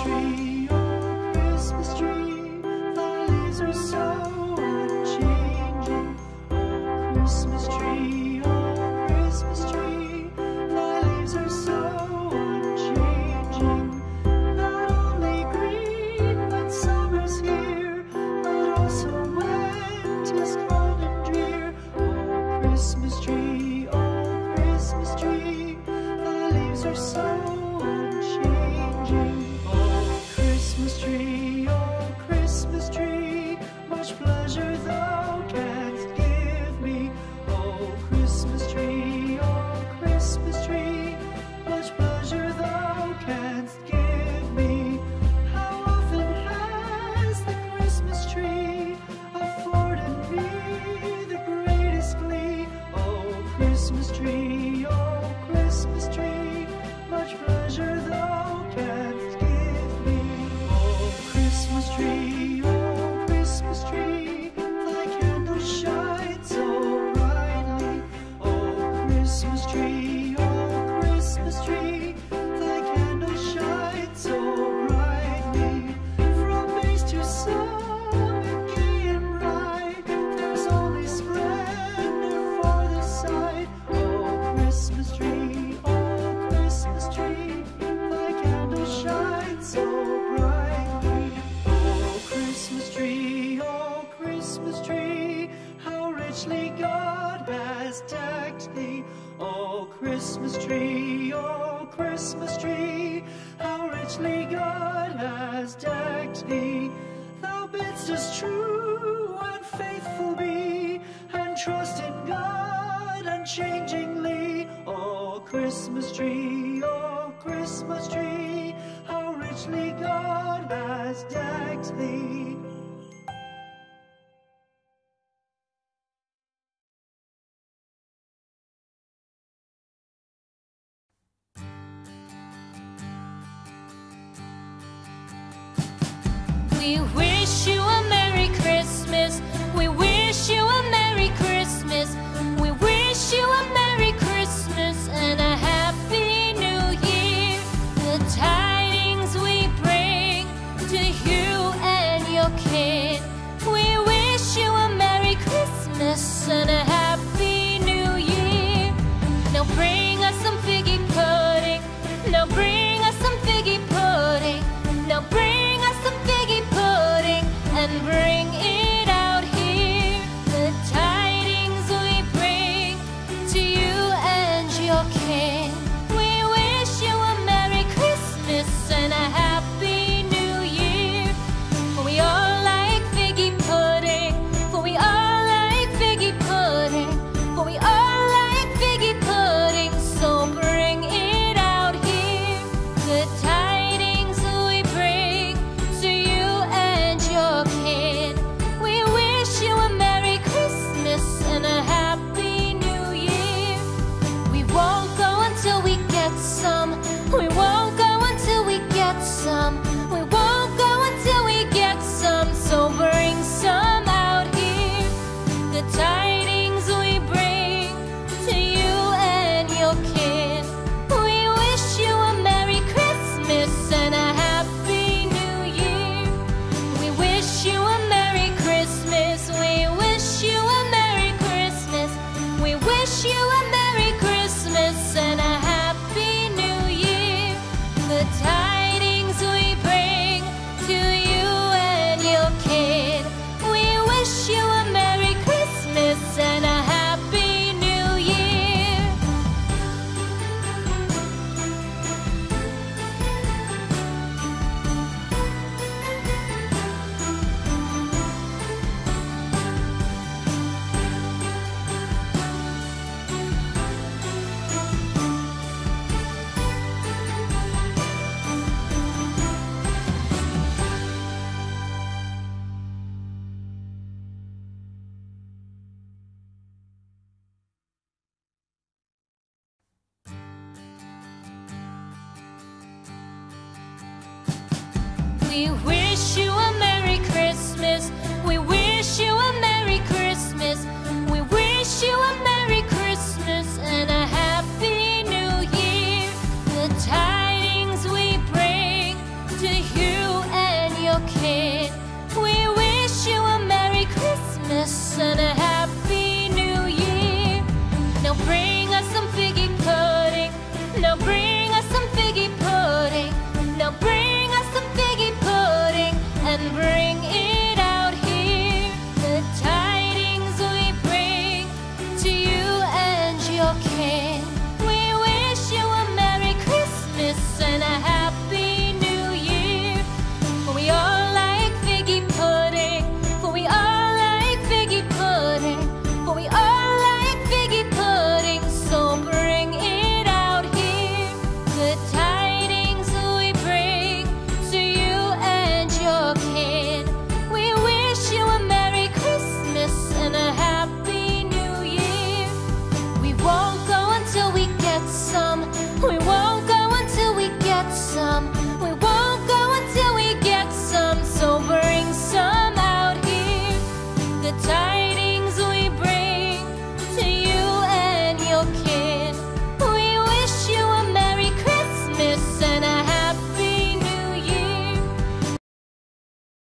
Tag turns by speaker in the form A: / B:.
A: tree, oh Christmas tree, thy leaves are so unchanging. Oh Christmas tree, thy leaves are so unchanging. Not only green when summer's here, but also when 'tis cold and drear. Oh Christmas tree, thy leaves are so unchanging. Oh Christmas tree, much pleasure thou canst give me. Oh Christmas tree, much pleasure thou canst give me. How often has the Christmas tree afforded me the greatest glee? Oh Christmas tree, much pleasure thou canst give me. Oh Christmas tree, thy candle shines so brightly. Oh Christmas tree, thy candle shines so brightly. From base to summit, gay and bright, there's only splendor for the sight. Oh Christmas tree, thy candle shines so brightly. Oh Christmas tree, how richly God has decked thee. Oh Christmas tree, how richly God has decked thee. Thou bidst us true and faithful be, and trust in God unchangingly. Oh Christmas tree, how richly God has decked thee.
B: We wish you a Merry Christmas. We wish you a Merry Christmas. We wish you a Merry Christmas and a Happy New Year. The tidings we bring to you and your kin. We wish you a Merry Christmas and a Happy New Year. Now bring us some figgy pudding. Now bring us some figgy pudding. Now bring us some figgy pudding and bring it out here. The tidings we bring to you and your kin. We wish you a Merry Christmas and a Happy New Year. For we all like figgy pudding. For we all like figgy pudding. For we all like figgy pudding. So bring it out here. The tidings we bring to you and your kin. We wish you a Merry Christmas and a Happy New Year. We won't go until we get some. We won't go until we get some. We won't go until we get some. So bring some out here. The tidings we bring to you and your kin. We wish you a Merry Christmas and a Happy New Year. We wish you a Merry Christmas. We wish you a Merry Christmas. We wish you a Merry Christmas and a Happy New Year. The tidings we bring to you and your kin. We wish you a Merry Christmas and a Happy New Year. We